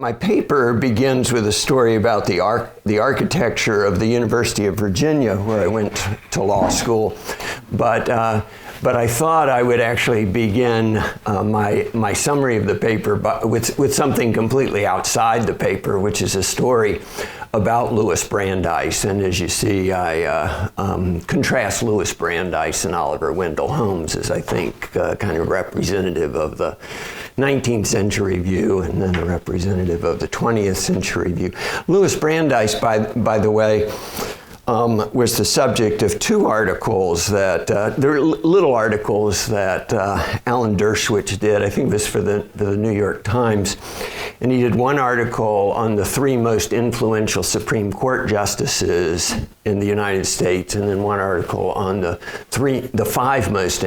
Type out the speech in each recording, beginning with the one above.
My paper begins with a story about the architecture of the University of Virginia, where I went to law school. But I thought I would actually begin my summary of the paper with something completely outside the paper, which is a story about Louis Brandeis. And as you see, I contrast Louis Brandeis and Oliver Wendell Holmes as, I think, kind of representative of the 19th century view and then a representative of the 20th century view. Louis Brandeis, by the way, was the subject of two articles that, they're little articles that Alan Dershowitz did. I think it was for the New York Times. And he did one article on the three most influential Supreme Court justices in the United States, and then one article on the five most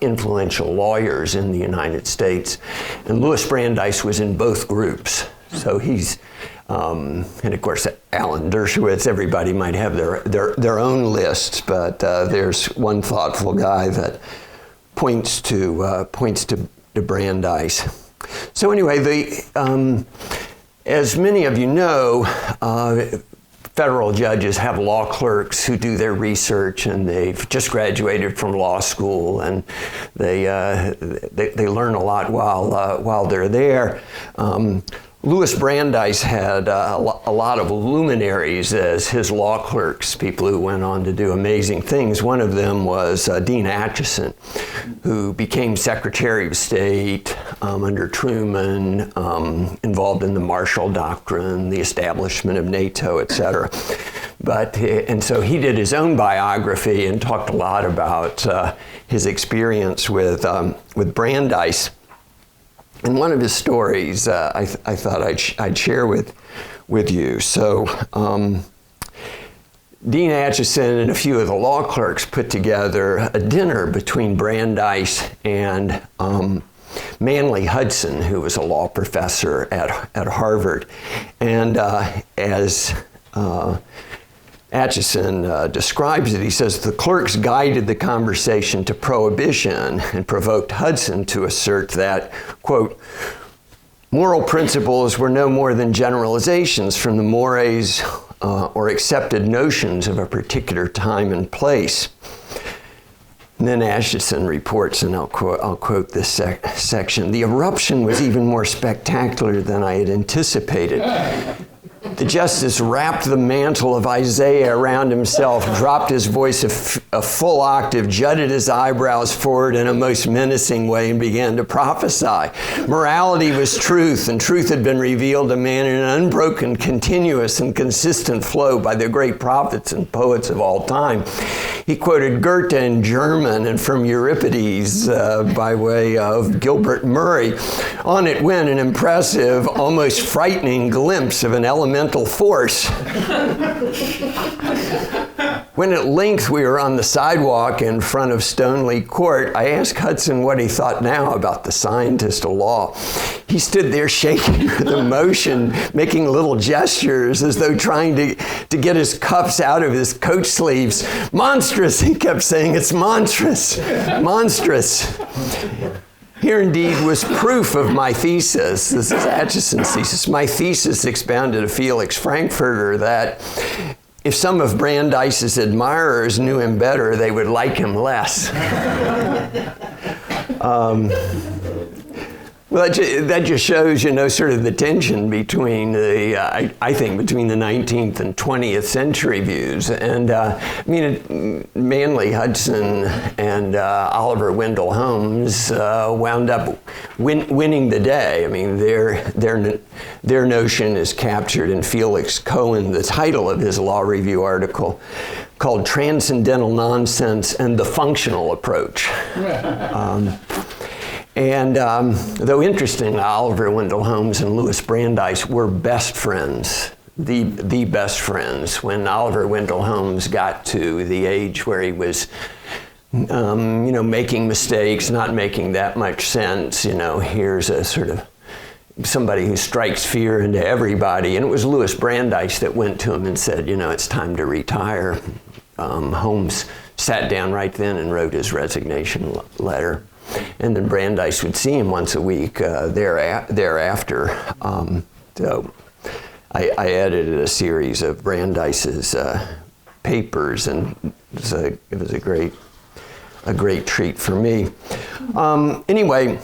influential lawyers in the United States. And Louis Brandeis was in both groups. So he's, and of course, Alan Dershowitz, everybody might have their own lists, but there's one thoughtful guy that points to Brandeis. So anyway, as many of you know, federal judges have law clerks who do their research, and they've just graduated from law school, and they learn a lot while they're there. Louis Brandeis had a lot of luminaries as his law clerks, people who went on to do amazing things. One of them was Dean Acheson, who became Secretary of State under Truman, involved in the Marshall Doctrine, the establishment of NATO, et cetera. And so he did his own biography and talked a lot about his experience with Brandeis. And one of his stories I thought I'd share with you. So Dean Acheson and a few of the law clerks put together a dinner between Brandeis and Manley Hudson, who was a law professor at Harvard. And as Acheson describes it, he says, the clerks guided the conversation to prohibition and provoked Hudson to assert that, quote, moral principles were no more than generalizations from the mores or accepted notions of a particular time and place. And then Acheson reports, and I'll quote this section, the eruption was even more spectacular than I had anticipated. The justice wrapped the mantle of Isaiah around himself, dropped his voice a full octave, jutted his eyebrows forward in a most menacing way, and began to prophesy. Morality was truth, and truth had been revealed to man in an unbroken, continuous, and consistent flow by the great prophets and poets of all time. He quoted Goethe in German and from Euripides by way of Gilbert Murray. On it went an impressive, almost frightening glimpse of an elemental force. When at length we were on the sidewalk in front of Stoneleigh Court, I asked Hudson what he thought now about the scientist of law. He stood there shaking with emotion, making little gestures as though trying to get his cuffs out of his coat sleeves. Monstrous, he kept saying, it's monstrous, monstrous. Here indeed was proof of my thesis. This is Acheson's thesis. My thesis expounded to Felix Frankfurter that if some of Brandeis's admirers knew him better, they would like him less. Well, that just shows, sort of the tension between I think, between the 19th and 20th century views. And Manley Hudson and Oliver Wendell Holmes wound up winning the day. I mean, their notion is captured in Felix Cohen, the title of his Law Review article, called Transcendental Nonsense and the Functional Approach. And though interesting, Oliver Wendell Holmes and Louis Brandeis were best friends, the best friends. When Oliver Wendell Holmes got to the age where he was, making mistakes, not making that much sense, here's a sort of somebody who strikes fear into everybody. And it was Louis Brandeis that went to him and said, it's time to retire. Holmes sat down right then and wrote his resignation letter. And then Brandeis would see him once a week thereafter. So I edited a series of Brandeis's papers, and it was a great treat for me. Anyway,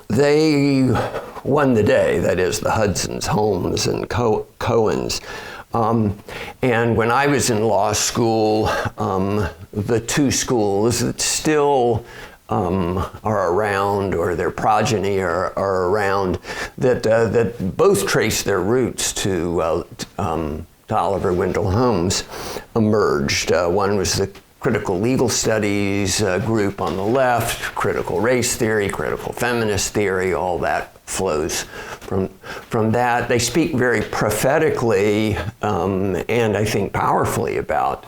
they won the day, that is the Hudsons, Holmes, and Cohens. And when I was in law school, the two schools that still are around, or their progeny are around, that both trace their roots to Oliver Wendell Holmes, emerged. One was the critical legal studies group on the left, critical race theory, critical feminist theory, all that flows from that. They speak very prophetically and I think powerfully about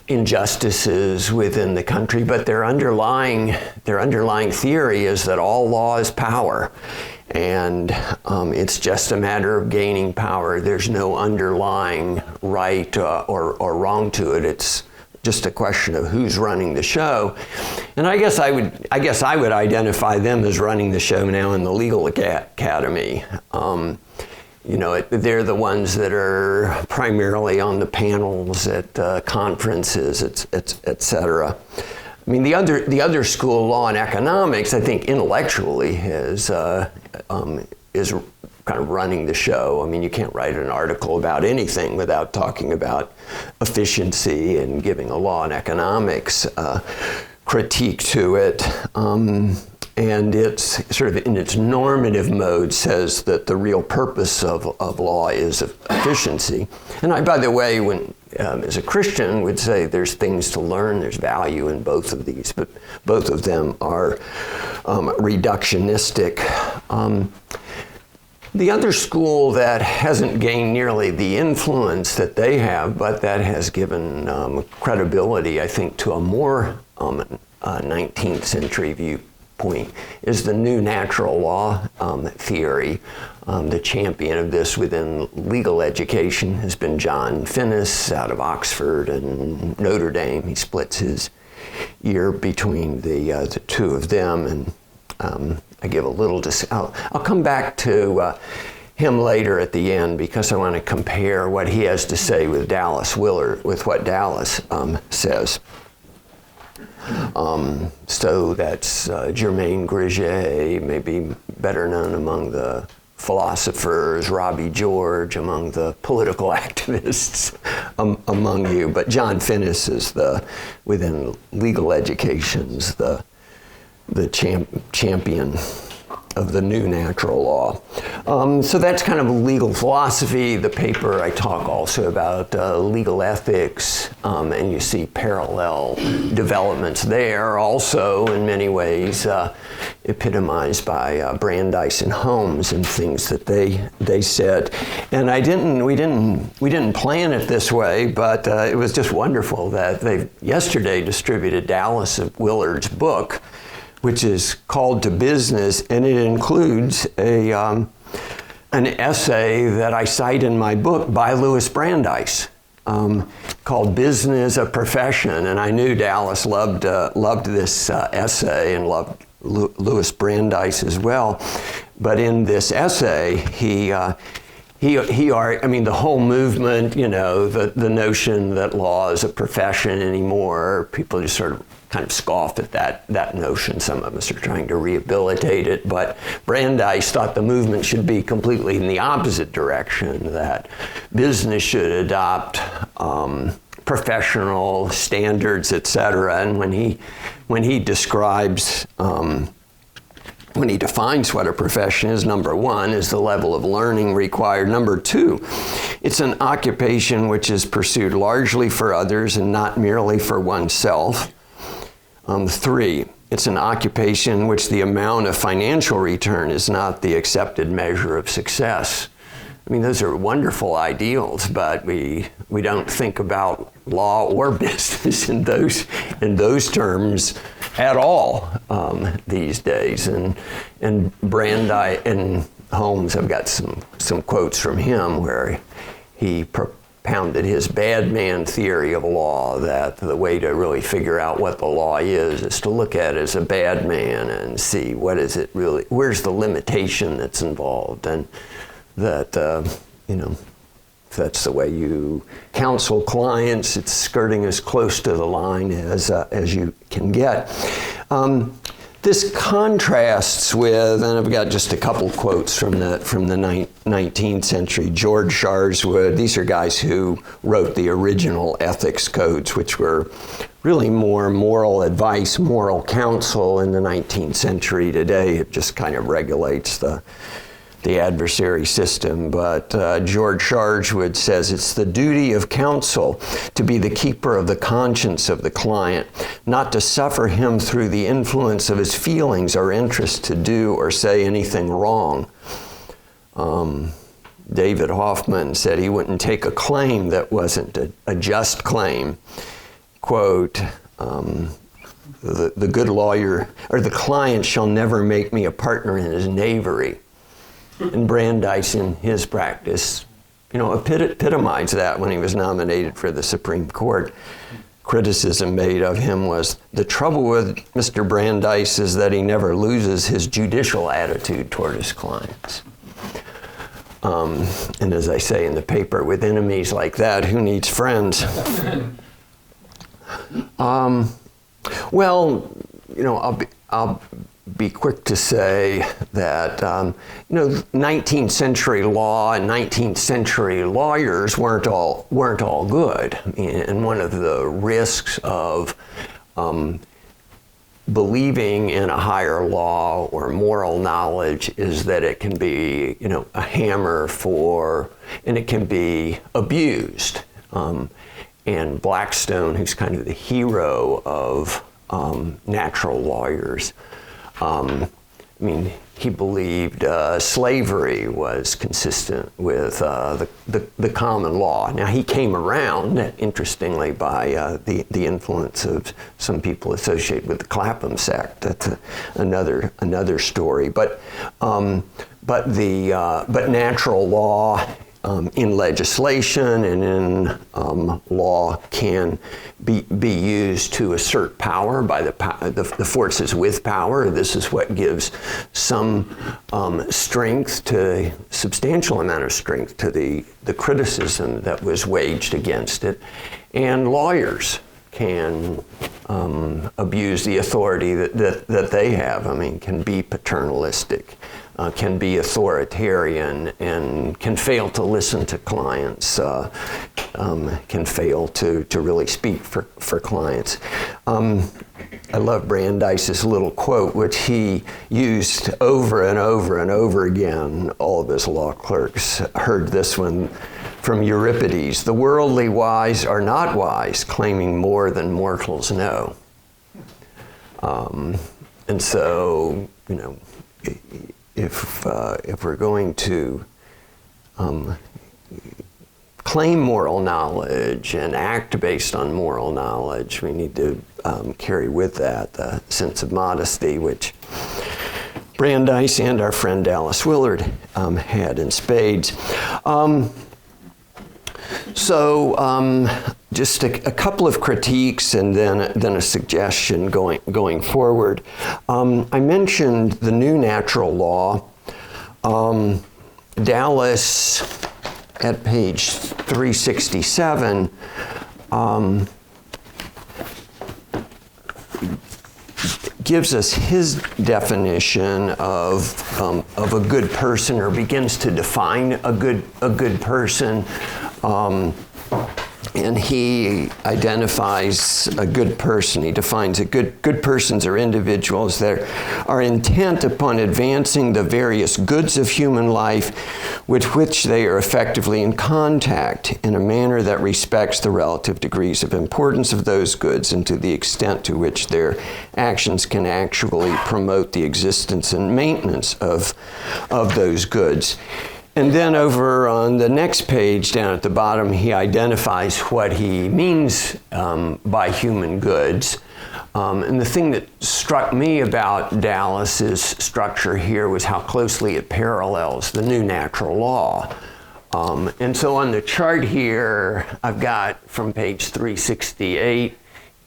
injustices within the country, but their underlying theory is that all law is power, and it's just a matter of gaining power. There's no underlying right or wrong to it. It's just a question of who's running the show. And I guess I would identify them as running the show now in the legal academy. They're the ones that are primarily on the panels at conferences, et cetera. I mean, the other school, law and economics, I think intellectually is kind of running the show. I mean, you can't write an article about anything without talking about efficiency and giving a law and economics critique to it. And it's sort of in its normative mode says that the real purpose of law is efficiency. And I, by the way, when as a Christian would say there's things to learn, there's value in both of these, but both of them are reductionistic. The other school that hasn't gained nearly the influence that they have, but that has given credibility, I think, to a more 19th century viewpoint, is the new natural law theory. The champion of this within legal education has been John Finnis out of Oxford and Notre Dame. He splits his year between the two of them, and I give a little, I'll come back to him later at the end because I want to compare what he has to say with Dallas Willard, with what Dallas says. So that's Germaine Gréget, maybe better known among the philosophers, Robbie George among the political activists among you, but John Finnis is within legal education's the champion of the new natural law. So that's kind of legal philosophy. The paper I talk also about legal ethics, and you see parallel developments there, also in many ways epitomized by Brandeis and Holmes and things that they said. And we didn't plan it this way, but it was just wonderful that they yesterday distributed Dallas Willard's book, which is called To Business, and it includes an essay that I cite in my book by Louis Brandeis called Business, a Profession. And I knew Dallas loved this essay and loved Louis Brandeis as well. But in this essay, the whole movement, the notion that law is a profession anymore, people just sort of kind of scoffed at that notion. Some of us are trying to rehabilitate it, but Brandeis thought the movement should be completely in the opposite direction, that business should adopt professional standards, et cetera. And when he describes when he defines what a profession is, number one, is the level of learning required. Number two, it's an occupation which is pursued largely for others and not merely for oneself. Three, it's an occupation which the amount of financial return is not the accepted measure of success. I mean, those are wonderful ideals, but we don't think about law or business in those terms at all these days. And Brandeis and Holmes, I've got some quotes from him where he propounded his bad man theory of law, that the way to really figure out what the law is to look at it as a bad man and see what is it really, where's the limitation that's involved. And if that's the way you counsel clients, it's skirting as close to the line as you can get. This contrasts with, and I've got just a couple quotes from the 19th century. George Sharswood. These are guys who wrote the original ethics codes, which were really more moral advice, moral counsel in the 19th century. Today, it just kind of regulates the adversary system. But George Sharswood says, it's the duty of counsel to be the keeper of the conscience of the client, not to suffer him through the influence of his feelings or interest to do or say anything wrong. David Hoffman said he wouldn't take a claim that wasn't a just claim. Quote, the good lawyer, or the client shall never make me a partner in his knavery. And Brandeis, in his practice, epitomized that when he was nominated for the Supreme Court. Criticism made of him was, the trouble with Mr. Brandeis is that he never loses his judicial attitude toward his clients. And as I say in the paper, with enemies like that, who needs friends? I'll be quick to say that 19th century law and 19th century lawyers weren't all good. And one of the risks of believing in a higher law or moral knowledge is that it can be a hammer and it can be abused. And Blackstone, who's kind of the hero of natural lawyers, he believed slavery was consistent with the common law. Now, he came around, interestingly, by the influence of some people associated with the Clapham sect. That's another story. But natural law in legislation and in law can be used to assert power by the forces with power. This is what gives some substantial amount of strength to the criticism that was waged against it. And lawyers can abuse the authority that they have. Can be paternalistic, can be authoritarian, and can fail to listen to clients, can fail to really speak for clients. I love Brandeis's little quote, which he used over and over and over again. All of his law clerks heard this one from Euripides: the worldly wise are not wise, claiming more than mortals know. And so, if we're going to claim moral knowledge and act based on moral knowledge, we need to carry with that the sense of modesty, which Brandeis and our friend Dallas Willard had in spades. Just a couple of critiques and then a suggestion going forward. I mentioned the new natural law. Dallas, at page 367, gives us his definition of a good person, or begins to define a good person. And he identifies a good person. He defines good persons are individuals that are intent upon advancing the various goods of human life with which they are effectively in contact in a manner that respects the relative degrees of importance of those goods and to the extent to which their actions can actually promote the existence and maintenance of those goods. And then over on the next page, down at the bottom, he identifies what he means by human goods. And the thing that struck me about Dallas's structure here was how closely it parallels the new natural law. And so on the chart here, I've got from page 368,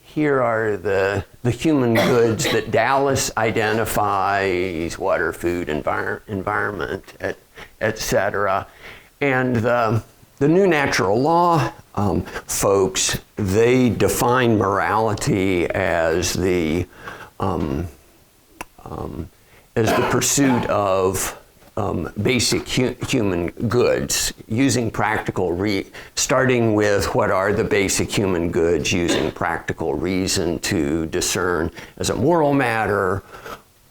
here are the human goods that Dallas identifies: water, food, environment, etc. And the new natural law folks, they define morality as the pursuit of basic human goods, using starting with what are the basic human goods, using practical reason to discern as a moral matter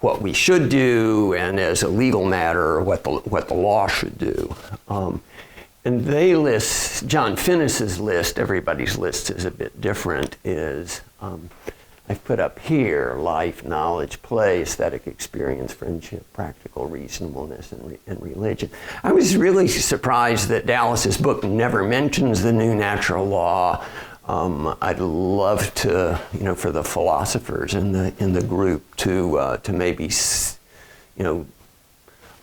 what we should do, and as a legal matter what the law should do. And they list, John Finnis's list, everybody's list is a bit different, is I've put up here life, knowledge, play, aesthetic experience, friendship, practical reasonableness, and religion. I was really surprised that Dallas's book never mentions the new natural law. I'd love to, for the philosophers in the group to maybe,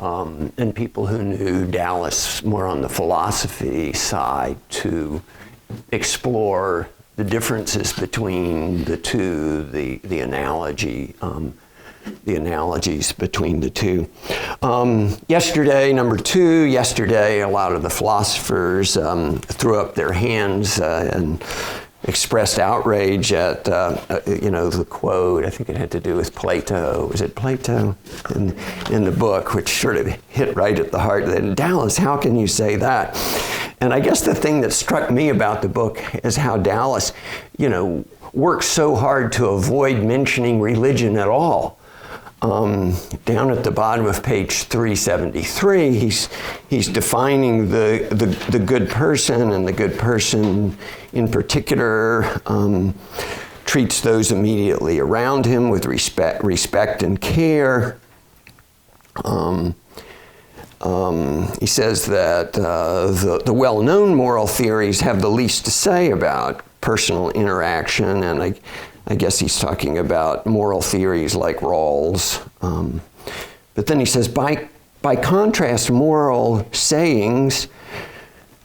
and people who knew Dallas more on the philosophy side, to explore the differences between the two, the analogies between the two. Yesterday, number two, a lot of the philosophers threw up their hands and expressed outrage at, the quote. I think it had to do with Plato. Was it Plato in the book, which sort of hit right at the heart. And Dallas, how can you say that? And I guess the thing that struck me about the book is how Dallas, works so hard to avoid mentioning religion at all. Down at the bottom of page 373, he's defining the good person, and the good person in particular treats those immediately around him with respect and care. He says that the well-known moral theories have the least to say about personal interaction, and I guess he's talking about moral theories like Rawls. But then he says, by contrast, moral sayings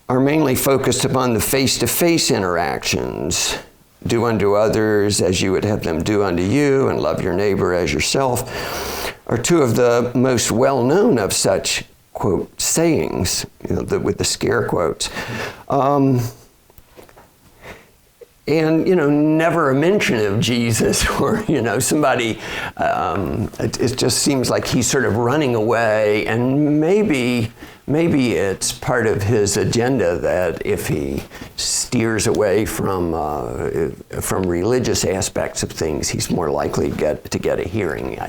are mainly focused upon the face-to-face interactions. Do unto others as you would have them do unto you, and love your neighbor as yourself, are two of the most well-known of such, quote, sayings, with the scare quotes. And, never a mention of Jesus or, somebody, it just seems like he's sort of running away, and maybe it's part of his agenda that if he steers away from religious aspects of things, he's more likely to get a hearing.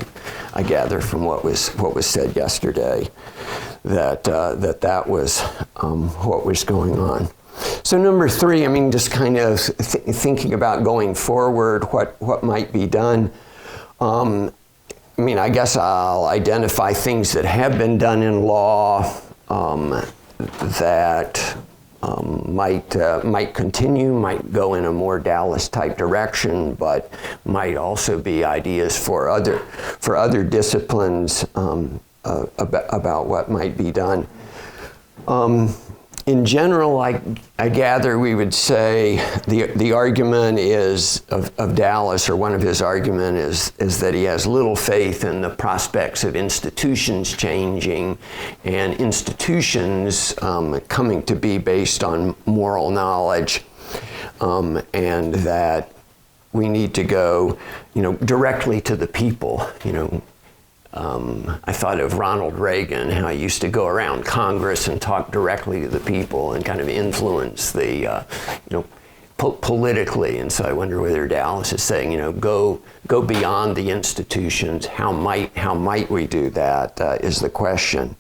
I gather from what was said yesterday that was what was going on. So number three, just kind of thinking about going forward, what might be done. I guess I'll identify things that have been done in law that might continue, might go in a more Dallas-type direction, but might also be ideas for other disciplines about what might be done. In general, I gather we would say the argument is of Dallas, or one of his arguments is that he has little faith in the prospects of institutions changing and institutions coming to be based on moral knowledge, and that we need to go, directly to the people, I thought of Ronald Reagan, how he used to go around Congress and talk directly to the people and kind of influence the, politically. And so I wonder whether Dallas is saying, go beyond the institutions. How might we do that? Is the question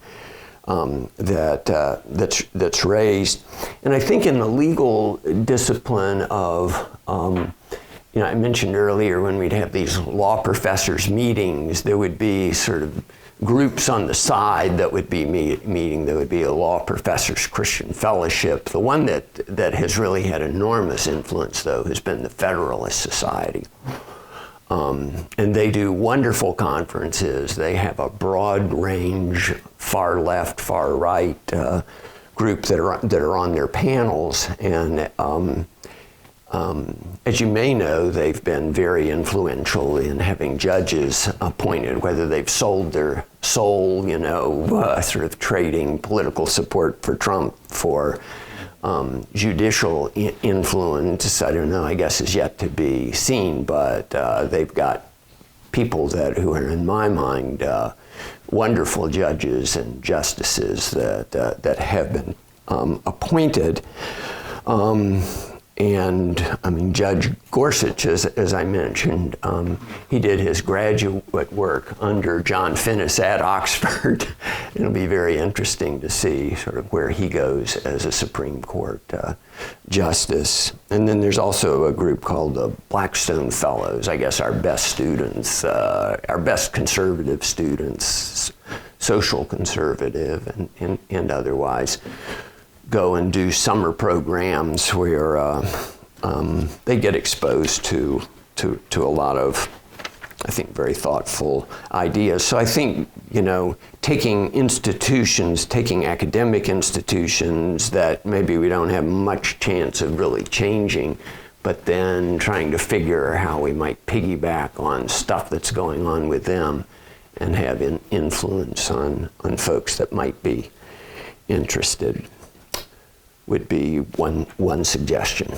that's raised. And I think in the legal discipline of I mentioned earlier when we'd have these law professors meetings, there would be sort of groups on the side that would be meeting. There would be a law professors Christian fellowship. The one that has really had enormous influence, though, has been the Federalist Society. And they do wonderful conferences. They have a broad range, far left, far right group that are on their panels, and As you may know, they've been very influential in having judges appointed, whether they've sold their soul, sort of trading political support for Trump for judicial influence. I don't know, I guess is yet to be seen, but they've got people who are, in my mind, wonderful judges and justices that have been appointed. And I mean, Judge Gorsuch, as I mentioned, he did his graduate work under John Finnis at Oxford. It'll be very interesting to see sort of where he goes as a Supreme Court justice. And then there's also a group called the Blackstone Fellows, I guess our best students, our best conservative students, social conservative and otherwise, go and do summer programs where they get exposed to a lot of, I think, very thoughtful ideas. So I think, taking academic institutions that maybe we don't have much chance of really changing, but then trying to figure how we might piggyback on stuff that's going on with them and have an influence on folks that might be interested would be one suggestion.